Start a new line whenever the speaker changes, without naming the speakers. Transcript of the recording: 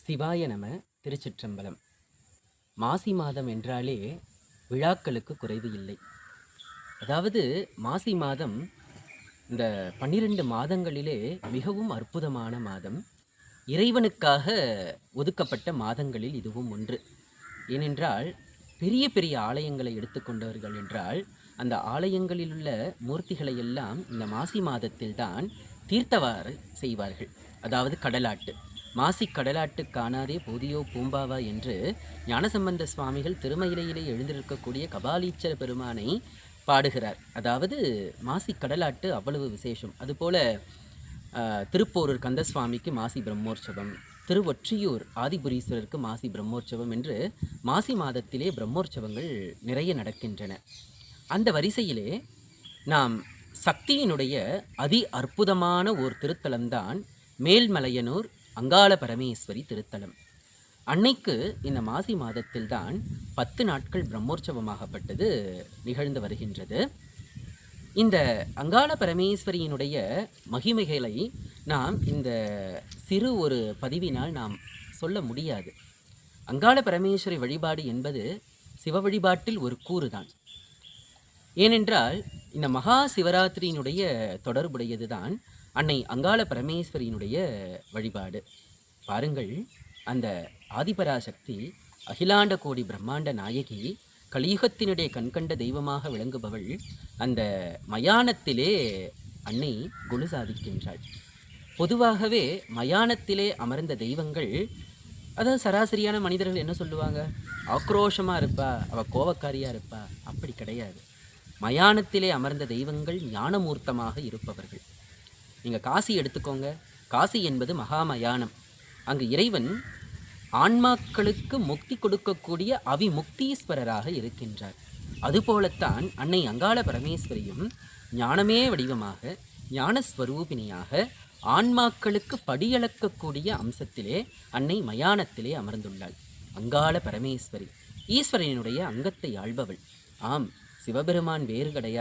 சிவாய நம. திருச்சிற்றம்பலம். மாசி மாதம் என்றாலே விழாக்களுக்கு குறைவு இல்லை. அதாவது மாசி மாதம் இந்த 12 மாதங்களிலே மிகவும் அற்புதமான மாதம். இறைவனுக்காக ஒதுக்கப்பட்ட மாதங்களில் இதுவும் ஒன்று. ஏனென்றால் பெரிய பெரிய ஆலயங்களை எடுத்துக்கொண்டவர்கள் என்றால் அந்த ஆலயங்களில் உள்ள மூர்த்திகளை எல்லாம் இந்த மாசி மாதத்தில்தான் தீர்த்தவாறு செய்வார்கள். அதாவது கடலாட்டு. மாசி கடலாட்டு காணாதே போதியோ பூம்பாவா என்று ஞானசம்பந்த சுவாமிகள் திருமயிலையிலே எழுந்திருக்கக்கூடிய கபாலீச்சர பெருமானை பாடுகிறார். அதாவது மாசி கடலாட்டு அவ்வளவு விசேஷம். அதுபோல திருப்போரூர் கந்தசுவாமிக்கு மாசி பிரம்மோற்சவம், திருவொற்றியூர் ஆதிபுரீஸ்வரருக்கு மாசி பிரம்மோற்சவம் என்று மாசி மாதத்திலே பிரம்மோற்சவங்கள் நிறைய நடக்கின்றன. அந்த வரிசையிலே நாம் சக்தியினுடைய அதி அற்புதமான ஓர் திருத்தலம்தான் மேல்மலையனூர் அங்காள பரமேஸ்வரி திருத்தலம். அன்னைக்கு இந்த மாசி மாதத்தில்தான் 10 நாட்கள் பிரம்மோற்சவமாகப்பட்டது நிகழ்ந்து வருகின்றது. இந்த அங்காள பரமேஸ்வரியினுடைய மகிமைகளை நாம் இந்த சிறு ஒரு பதிவினால் நாம் சொல்ல முடியாது. அங்காள பரமேஸ்வரி வழிபாடு என்பது சிவ வழிபாட்டில் ஒரு கூறுதான். ஏனென்றால் இந்த மகா சிவராத்திரியினுடைய தொடர்புடையதுதான் அன்னை அங்காள பரமேஸ்வரியினுடைய வழிபாடு. பாருங்கள், அந்த ஆதிபராசக்தி அகிலாண்ட கோடி பிரம்மாண்ட நாயகி, கலியுகத்தினுடைய கண்கண்ட தெய்வமாக விளங்குபவள். அந்த மயானத்திலே அன்னை குணு சாதிக்கின்றாள். பொதுவாகவே மயானத்திலே அமர்ந்த தெய்வங்கள், அதாவது சராசரியான மனிதர்கள் என்ன சொல்லுவாங்க, ஆக்ரோஷமாக இருப்பா, அவள் கோபக்காரியாக இருப்பா. அப்படி கிடையாது. மயானத்திலே அமர்ந்த தெய்வங்கள் ஞானமூர்த்தமாக இருப்பவர்கள். நீங்கள் காசி எடுத்துக்கோங்க. காசி என்பது மகாமயானம். அங்கு இறைவன் ஆன்மாக்களுக்கு முக்தி கொடுக்கக்கூடிய அவிமுக்தீஸ்வரராக இருக்கின்றார். அதுபோலத்தான் அன்னை அங்காள பரமேஸ்வரியும் ஞானமே வடிவமாக ஞானஸ்வரூபிணியாக ஆன்மாக்களுக்கு படியளக்கக்கூடிய அம்சத்திலே அன்னை மயானத்திலே அமர்ந்துள்ளாள். அங்காள பரமேஸ்வரி ஈஸ்வரனுடைய அங்கத்தை ஆள்பவள். ஆம், சிவபெருமான் வேறு கிடையாது.